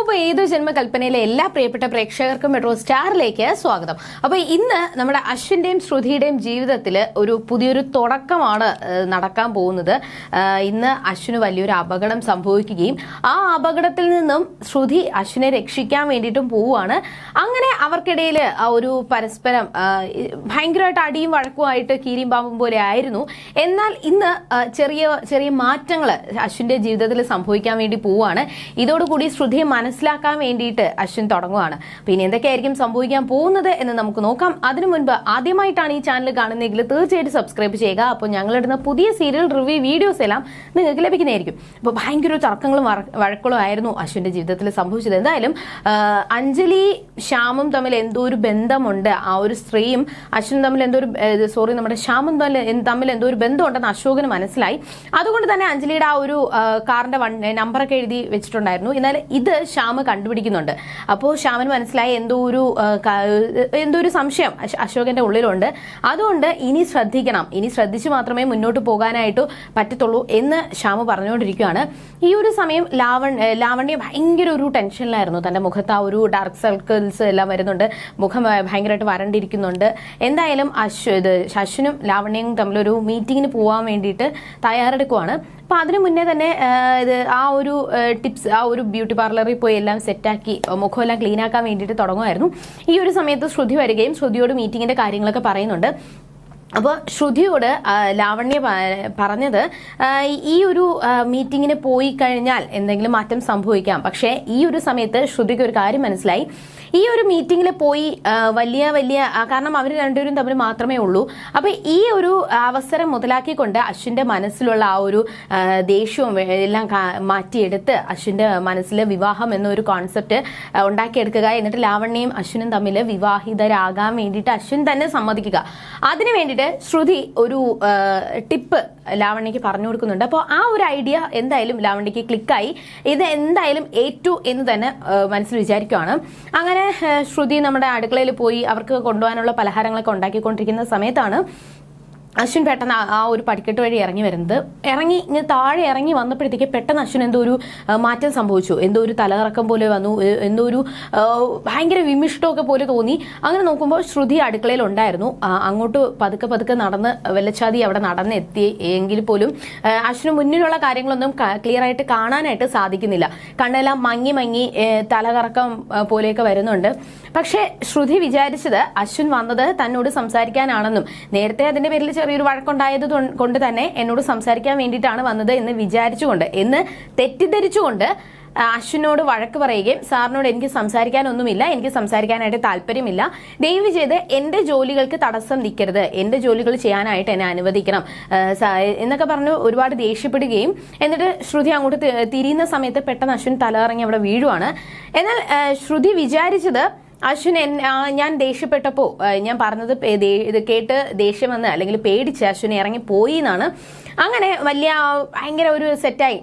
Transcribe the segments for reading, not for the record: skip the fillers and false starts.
അപ്പോൾ ഏതു ജന്മകൽപ്പനയിലെ എല്ലാ പ്രിയപ്പെട്ട പ്രേക്ഷകർക്കും മെട്രോ സ്റ്റാറിലേക്ക് സ്വാഗതം. അപ്പോൾ ഇന്ന് നമ്മുടെ അശ്വിന്റെയും ശ്രുതിയുടെയും ജീവിതത്തിൽ ഒരു പുതിയൊരു തുടക്കമാണ് നടക്കാൻ പോകുന്നത്. ഇന്ന് അശ്വിന് വലിയൊരു അപകടം സംഭവിക്കുകയും ആ അപകടത്തിൽ നിന്നും ശ്രുതി അശ്വിനെ രക്ഷിക്കാൻ വേണ്ടിയിട്ടും പോവുകയാണ്. അങ്ങനെ അവർക്കിടയിൽ ഒരു പരസ്പരം ഭയങ്കരമായിട്ട് അടിയും വഴക്കുമായിട്ട് കീരിയും പാമ്പും പോലെ ആയിരുന്നു. എന്നാൽ ഇന്ന് ചെറിയ ചെറിയ മാറ്റങ്ങൾ അശ്വിന്റെ ജീവിതത്തിൽ സംഭവിക്കാൻ വേണ്ടി പോവുകയാണ്. ഇതോടുകൂടി ശ്രുതിയെ മനസ്സിലാക്കാൻ വേണ്ടിയിട്ട് അശ്വിൻ തുടങ്ങുകയാണ്. പിന്നെ എന്തൊക്കെയായിരിക്കും സംഭവിക്കാൻ പോകുന്നത് എന്ന് നമുക്ക് നോക്കാം. അതിനു മുൻപ് ആദ്യമായിട്ടാണ് ഈ ചാനൽ കാണുന്നതെങ്കിൽ തീർച്ചയായിട്ടും സബ്സ്ക്രൈബ് ചെയ്യുക. അപ്പോൾ ഞങ്ങളിടുന്ന പുതിയ സീരിയൽ റിവ്യൂ വീഡിയോസ് എല്ലാം നിങ്ങൾക്ക് ലഭിക്കുന്നതായിരിക്കും. അപ്പോൾ ഭയങ്കര തർക്കങ്ങളും വഴക്കുകളും ആയിരുന്നു അശ്വിന്റെ ജീവിതത്തിൽ സംഭവിച്ചത്. എന്തായാലും അഞ്ജലി ശ്യാമും തമ്മിൽ എന്തോ ഒരു ബന്ധമുണ്ട്, ആ ഒരു സ്ത്രീയും അശ്വിനും തമ്മിൽ നമ്മുടെ ശ്യാമും തമ്മിൽ എന്തോ ഒരു ബന്ധമുണ്ടെന്ന് അശോകന് മനസ്സിലായി. അതുകൊണ്ട് തന്നെ അഞ്ജലിയുടെ ആ ഒരു കാറിന്റെ നമ്പറൊക്കെ എഴുതി വെച്ചിട്ടുണ്ടായിരുന്നു. എന്നാൽ ഇത് ശ്യാമ് കണ്ടുപിടിക്കുന്നുണ്ട്. അപ്പോൾ ശ്യാമിന് മനസ്സിലായി എന്തോ ഒരു സംശയം അശോകന്റെ ഉള്ളിലുണ്ട്. അതുകൊണ്ട് ഇനി ശ്രദ്ധിക്കണം, ഇനി ശ്രദ്ധിച്ച് മാത്രമേ മുന്നോട്ട് പോകാനായിട്ട് പറ്റത്തുള്ളൂ എന്ന് ശ്യാമ് പറഞ്ഞുകൊണ്ടിരിക്കുകയാണ്. ഈ ഒരു സമയം ലാവണ്യ ഭയങ്കര ഒരു ടെൻഷനിലായിരുന്നു. തന്റെ മുഖത്ത് ആ ഒരു ഡാർക്ക് സർക്കിൾസ് എല്ലാം വരുന്നുണ്ട്, മുഖം ഭയങ്കരമായിട്ട് വരണ്ടിരിക്കുന്നുണ്ട്. എന്തായാലും അശ്വിനും ലാവണ്യയും തമ്മിലൊരു മീറ്റിങ്ങിന് പോകാൻ വേണ്ടിയിട്ട് തയ്യാറെടുക്കുവാണ്. അപ്പൊ അതിനു മുന്നേ തന്നെ ആ ഒരു ടിപ്സ്, ആ ഒരു ബ്യൂട്ടി പാർലറിൽ പോയി എല്ലാം സെറ്റാക്കി മുഖമെല്ലാം ക്ലീൻ ആക്കാൻ വേണ്ടിയിട്ട് തുടങ്ങുമായിരുന്നു. ഈ ഒരു സമയത്ത് ശ്രുതി വരികയും ശ്രുതിയോട് മീറ്റിങ്ങിന്റെ കാര്യങ്ങളൊക്കെ പറയുന്നുണ്ട്. അപ്പോൾ ശ്രുതിയോട് ലാവണ്യ പറഞ്ഞത്, ഈ ഒരു മീറ്റിങ്ങിന് പോയി കഴിഞ്ഞാൽ എന്തെങ്കിലും മാറ്റം സംഭവിക്കാം. പക്ഷേ ഈ ഒരു സമയത്ത് ശ്രുതിക്ക് ഒരു കാര്യം മനസ്സിലായി. ഈ ഒരു മീറ്റിങ്ങിൽ പോയി വലിയ കാരണം അവർ രണ്ടുപേരും തമ്മിൽ മാത്രമേ ഉള്ളൂ. അപ്പൊ ഈ ഒരു അവസരം മുതലാക്കിക്കൊണ്ട് അശ്വിന്റെ മനസ്സിലുള്ള ആ ഒരു ദേഷ്യവും എല്ലാം മാറ്റിയെടുത്ത് അശ്വിന്റെ മനസ്സിൽ വിവാഹം എന്നൊരു കോൺസെപ്റ്റ് ഉണ്ടാക്കിയെടുക്കുക. എന്നിട്ട് ലാവണ്യയും അശ്വിനും തമ്മിൽ വിവാഹിതരാകാൻ വേണ്ടിയിട്ട് അശ്വിൻ തന്നെ സമ്മതിക്കുക. അതിനു വേണ്ടിയിട്ട് ശ്രുതി ഒരു ടിപ്പ് ലാവണ്യക്ക് പറഞ്ഞു കൊടുക്കുന്നുണ്ട്. അപ്പോൾ ആ ഒരു ഐഡിയ എന്തായാലും ലാവണ്യക്ക് ക്ലിക്കായി. ഇത് എന്തായാലും ഏറ്റു എന്ന് തന്നെ മനസ്സിൽ വിചാരിക്കുകയാണ്. അങ്ങനെ ശ്രുതി നമ്മുടെ അടുക്കളയിൽ പോയി അവർക്ക് കൊണ്ടുപോകാനുള്ള പലഹാരങ്ങളൊക്കെ ഉണ്ടാക്കിക്കൊണ്ടിരിക്കുന്ന സമയത്താണ് അശ്വിൻ പെട്ടെന്ന് ആ ഒരു പടിക്കെട്ട് വഴി ഇറങ്ങി വരുന്നത്. താഴെ ഇറങ്ങി വന്നപ്പോഴത്തേക്ക് പെട്ടെന്ന് അശ്വിൻ എന്തോ ഒരു മാറ്റം സംഭവിച്ചു. എന്തോ ഒരു തലകറക്കം പോലെ വന്നു, എന്തോ ഒരു ഭയങ്കര വിമിഷ്ടമൊക്കെ പോലെ തോന്നി. അങ്ങനെ നോക്കുമ്പോൾ ശ്രുതി അടുക്കളയിൽ ഉണ്ടായിരുന്നു. അങ്ങോട്ട് പതുക്കെ നടന്ന് വെല്ലച്ചാതി അവിടെ നടന്നെത്തി എങ്കിൽ പോലും അശ്വിന് മുന്നിലുള്ള കാര്യങ്ങളൊന്നും ക്ലിയർ ആയിട്ട് കാണാനായിട്ട് സാധിക്കുന്നില്ല. കണ്ണെല്ലാം മങ്ങി തലകറക്കം പോലെയൊക്കെ വരുന്നുണ്ട്. പക്ഷേ ശ്രുതി വിചാരിച്ചത് അശ്വിൻ വന്നത് തന്നോട് സംസാരിക്കാനാണെന്നും നേരത്തെ അതിന്റെ പേരിൽ ചെറിയൊരു വഴക്കുണ്ടായത് കൊണ്ട് തന്നെ എന്നോട് സംസാരിക്കാൻ വേണ്ടിയിട്ടാണ് വന്നത് എന്ന് തെറ്റിദ്ധരിച്ചുകൊണ്ട് അശ്വിനോട് വഴക്ക് പറയുകയും സാറിനോട് എനിക്ക് സംസാരിക്കാനൊന്നുമില്ല, എനിക്ക് സംസാരിക്കാനായിട്ട് താല്പര്യമില്ല, ദയവ് ചെയ്ത് എന്റെ ജോലികൾക്ക് തടസ്സം നിൽക്കരുത്, എന്റെ ജോലികൾ ചെയ്യാനായിട്ട് എന്നെ അനുവദിക്കണം എന്നൊക്കെ പറഞ്ഞ് ഒരുപാട് ദേഷ്യപ്പെടുകയും എന്നിട്ട് ശ്രുതി അങ്ങോട്ട് തിരിയുന്ന സമയത്ത് പെട്ടെന്ന് അശ്വിൻ തലകറങ്ങി അവിടെ വീഴുവാണ്. എന്നാൽ ശ്രുതി വിചാരിച്ചത് അശ്വിൻ ഞാൻ ദേഷ്യപ്പെട്ടപ്പോൾ ഞാൻ പറഞ്ഞത് ഇത് കേട്ട് ദേഷ്യം വന്ന് അല്ലെങ്കിൽ പേടിച്ച് അശ്വിൻ ഇറങ്ങി പോയി എന്നാണ്. അങ്ങനെ ഭയങ്കര ഒരു സെറ്റായി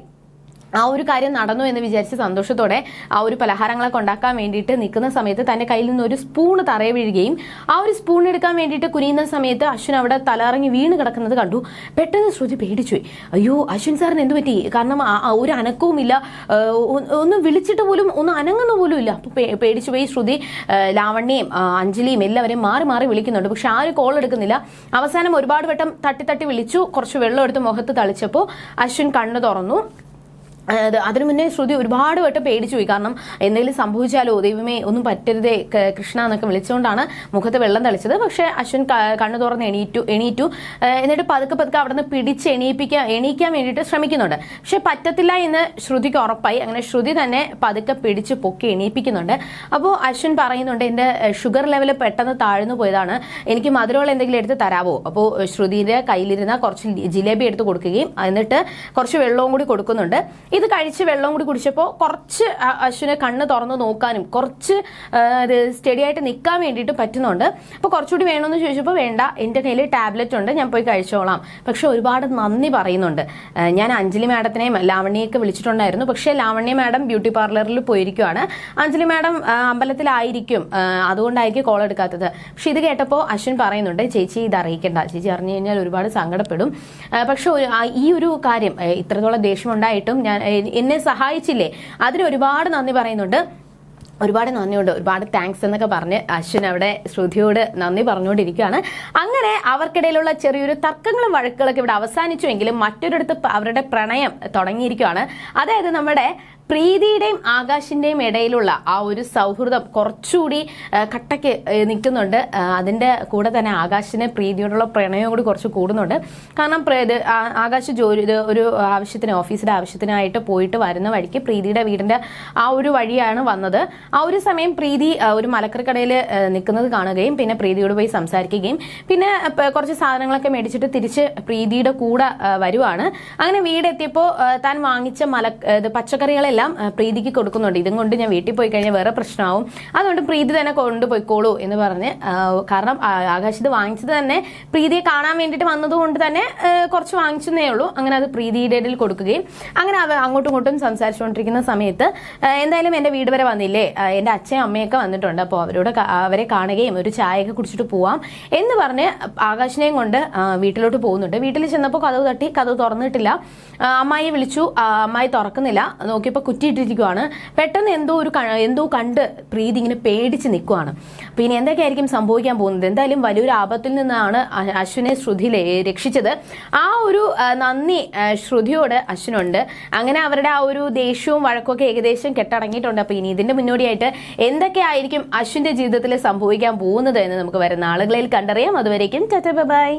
ആ ഒരു കാര്യം നടന്നു എന്ന് വിചാരിച്ച് സന്തോഷത്തോടെ ആ ഒരു പലഹാരങ്ങളൊക്കെ ഉണ്ടാക്കാൻ വേണ്ടിയിട്ട് നിൽക്കുന്ന സമയത്ത് തന്റെ കയ്യിൽ നിന്ന് ഒരു സ്പൂണ് തറയെ വീഴുകയും ആ ഒരു സ്പൂൺ എടുക്കാൻ വേണ്ടിയിട്ട് കുനിയുന്ന സമയത്ത് അശ്വിൻ അവിടെ തലയിറങ്ങി വീണ് കിടക്കുന്നത് കണ്ടു. പെട്ടെന്ന് ശ്രുതി പേടിച്ചുപോയി. അയ്യോ അശ്വിൻ സാറിന് എന്ത് പറ്റി? കാരണം ഒരു അനക്കവുമില്ല, ഒന്ന് വിളിച്ചിട്ട് പോലും ഒന്ന് അനങ്ങുന്ന പോലും ഇല്ല. അപ്പൊ പേടിച്ചുപോയി ശ്രുതി ലാവണ്യയും അഞ്ജലിയും എല്ലാവരെയും മാറി വിളിക്കുന്നുണ്ട്. പക്ഷെ ആരും കോൾ എടുക്കുന്നില്ല. അവസാനം ഒരുപാട് വട്ടം തട്ടി വിളിച്ചു. കുറച്ച് വെള്ളം എടുത്ത് മുഖത്ത് തളിച്ചപ്പോൾ അശ്വിൻ കണ്ണു തുറന്നു. അതിനു മുന്നേ ശ്രുതി ഒരുപാട് വട്ടം പേടിച്ചു പോയി. കാരണം എന്തെങ്കിലും സംഭവിച്ചാലോ, ദൈവമേ ഒന്നും പറ്റരുതേ കൃഷ്ണ എന്നൊക്കെ വിളിച്ചുകൊണ്ടാണ് മുഖത്ത് വെള്ളം തളിച്ചത്. പക്ഷെ അശ്വിൻ കണ്ണു തുറന്ന് എണീറ്റു. എന്നിട്ട് പതുക്കെ അവിടെ നിന്ന് പിടിച്ച് എണീക്കാൻ വേണ്ടിയിട്ട് ശ്രമിക്കുന്നുണ്ട്. പക്ഷെ പറ്റത്തില്ല എന്ന് ശ്രുതിക്ക് ഉറപ്പായി. അങ്ങനെ ശ്രുതി തന്നെ പതുക്കെ പിടിച്ച് പൊക്കി എണീപ്പിക്കുന്നുണ്ട്. അപ്പോൾ അശ്വിൻ പറയുന്നുണ്ട്, എൻ്റെ ഷുഗർ ലെവൽ പെട്ടെന്ന് താഴ്ന്നു പോയതാണ്, എനിക്ക് മധുരമുള്ള എന്തെങ്കിലും എടുത്ത് തരാമോ? അപ്പോൾ ശ്രുതിയുടെ കയ്യിലിരുന്ന കുറച്ച് ജിലേബി എടുത്ത് കൊടുക്കുകയും എന്നിട്ട് കുറച്ച് വെള്ളവും കൂടി കൊടുക്കുന്നുണ്ട്. ഇത് കഴിച്ച് വെള്ളം കൂടി കുടിച്ചപ്പോൾ കുറച്ച് അശ്വിനെ കണ്ണ് തുറന്ന് നോക്കാനും കുറച്ച് സ്റ്റഡി ആയിട്ട് നിൽക്കാൻ വേണ്ടിയിട്ട് പറ്റുന്നുണ്ട്. അപ്പോൾ കുറച്ചുകൂടി വേണമെന്ന് ചോദിച്ചപ്പോൾ വേണ്ട, എൻ്റെ കയ്യിൽ ടാബ്ലറ്റ് ഉണ്ട്, ഞാൻ പോയി കഴിച്ചോളാം. പക്ഷെ ഒരുപാട് നന്ദി പറയുന്നുണ്ട്. ഞാൻ അഞ്ജലി മാഡത്തിനെയും ലാവണ്യയൊക്കെ വിളിച്ചിട്ടുണ്ടായിരുന്നു. പക്ഷേ ലാവണ്യ മാഡം ബ്യൂട്ടി പാർലറിൽ പോയിരിക്കുവാണ്, അഞ്ജലി മാഡം അമ്പലത്തിലായിരിക്കും, അതുകൊണ്ടായിരിക്കും കോൾ എടുക്കാത്തത്. പക്ഷെ ഇത് കേട്ടപ്പോൾ അശ്വിൻ പറയുന്നുണ്ട്, ചേച്ചി ഇത് അറിയിക്കേണ്ട, ചേച്ചി അറിഞ്ഞു കഴിഞ്ഞാൽ ഒരുപാട് സങ്കടപ്പെടും. പക്ഷെ ഈ ഒരു കാര്യം ഇത്രത്തോളം ദേഷ്യമുണ്ടായിട്ടും ഞാൻ എന്നെ സഹായിച്ചില്ലേ, അതിന് ഒരുപാട് നന്ദി പറയുന്നുണ്ട്. ഒരുപാട് നന്ദിയുണ്ട്, ഒരുപാട് താങ്ക്സ് എന്നൊക്കെ പറഞ്ഞ് അശ്വിൻ അവിടെ ശ്രുതിയോട് നന്ദി പറഞ്ഞുകൊണ്ടിരിക്കുകയാണ്. അങ്ങനെ അവർക്കിടയിലുള്ള ചെറിയൊരു തർക്കങ്ങളും വഴക്കുകളൊക്കെ ഇവിടെ അവസാനിച്ചുവെങ്കിലും മറ്റൊരിടത്ത് അവരുടെ പ്രണയം തുടങ്ങിയിരിക്കുകയാണ്. അതായത് നമ്മുടെ പ്രീതിയുടെയും ആകാശിന്റെയും ഇടയിലുള്ള ആ ഒരു സൗഹൃദം കുറച്ചുകൂടി കട്ടയ്ക്ക് നിൽക്കുന്നുണ്ട്. അതിന്റെ കൂടെ തന്നെ ആകാശിന് പ്രീതിയോടുള്ള പ്രണയവും കൂടി കുറച്ച് കൂടുന്നുണ്ട്. കാരണം ആകാശ് ഒരു ആവശ്യത്തിന്, ഓഫീസിന്റെ ആവശ്യത്തിനായിട്ട് പോയിട്ട് വരുന്ന വഴിക്ക് പ്രീതിയുടെ വീടിന്റെ ആ ഒരു വഴിയാണ് വന്നത്. ആ ഒരു സമയം പ്രീതി ഒരു മലക്കറിക്കടയിൽ നിൽക്കുന്നത് കാണുകയും പിന്നെ പ്രീതിയോട് പോയി സംസാരിക്കുകയും പിന്നെ കുറച്ച് സാധനങ്ങളൊക്കെ മേടിച്ചിട്ട് തിരിച്ച് പ്രീതിയുടെ കൂടെ വരുവാണ്. അങ്ങനെ വീടെത്തിയപ്പോൾ താൻ വാങ്ങിച്ച പച്ചക്കറികളെല്ലാം പ്രീതിക്ക് കൊടുക്കുന്നുണ്ട്. ഇതും കൊണ്ട് ഞാൻ വീട്ടിൽ പോയി കഴിഞ്ഞാൽ വേറെ പ്രശ്നമാവും, അതുകൊണ്ട് പ്രീതി തന്നെ കൊണ്ടുപോയിക്കോളൂ എന്ന് പറഞ്ഞ്, കാരണം ആകാശ് ഇത് വാങ്ങിച്ചത് തന്നെ പ്രീതിയെ കാണാൻ വേണ്ടിയിട്ട് വന്നതുകൊണ്ട് തന്നെ കുറച്ച് വാങ്ങിച്ചതേ ഉള്ളൂ. അങ്ങനെ അത് പ്രീതിയുടെ ഇടയിൽ കൊടുക്കുകയും അങ്ങനെ അങ്ങോട്ടും ഇങ്ങോട്ടും സംസാരിച്ചുകൊണ്ടിരിക്കുന്ന സമയത്ത് എന്തായാലും എൻ്റെ വീട് വരെ വന്നില്ലേ, എൻ്റെ അച്ഛനും അമ്മയൊക്കെ വന്നിട്ടുണ്ട്, അപ്പോൾ അവരെ കാണുകയും ഒരു ചായയൊക്കെ കുടിച്ചിട്ട് പോവാം എന്ന് പറഞ്ഞ് ആകാശിനെയും കൊണ്ട് വീട്ടിലോട്ട് പോകുന്നുണ്ട്. വീട്ടിൽ ചെന്നപ്പോൾ കതവ് തട്ടി, കതവ് തുറന്നിട്ടില്ല. അമ്മായി വിളിച്ചു, അമ്മായി തുറക്കുന്നില്ല. നോക്കിയപ്പോൾ കുറ്റിയിട്ടിരിക്കുവാണ്. പെട്ടെന്ന് എന്തോ കണ്ട് പ്രീതി ഇങ്ങനെ പേടിച്ച് നിൽക്കുവാണ്. പിന്നെ എന്തൊക്കെയായിരിക്കും സംഭവിക്കാൻ പോകുന്നത്? എന്തായാലും വലിയൊരു ആപത്തിൽ നിന്നാണ് അശ്വിനെ ശ്രുതി രക്ഷിച്ചത്. ആ ഒരു നന്ദി ശ്രുതിയോട് അശ്വിനുണ്ട്. അങ്ങനെ അവരുടെ ആ ഒരു ദേഷ്യവും വഴക്കൊക്കെ ഏകദേശം കെട്ടടങ്ങിയിട്ടുണ്ട്. അപ്പൊ ഇനി ഇതിന്റെ മുന്നോടിയായിട്ട് എന്തൊക്കെയായിരിക്കും അശ്വിന്റെ ജീവിതത്തിൽ സംഭവിക്കാൻ പോകുന്നത് എന്ന് നമുക്ക് വരുന്ന ആളുകളിൽ കണ്ടറിയാം. അതുവരേക്കും ടാറ്റാ ബൈ.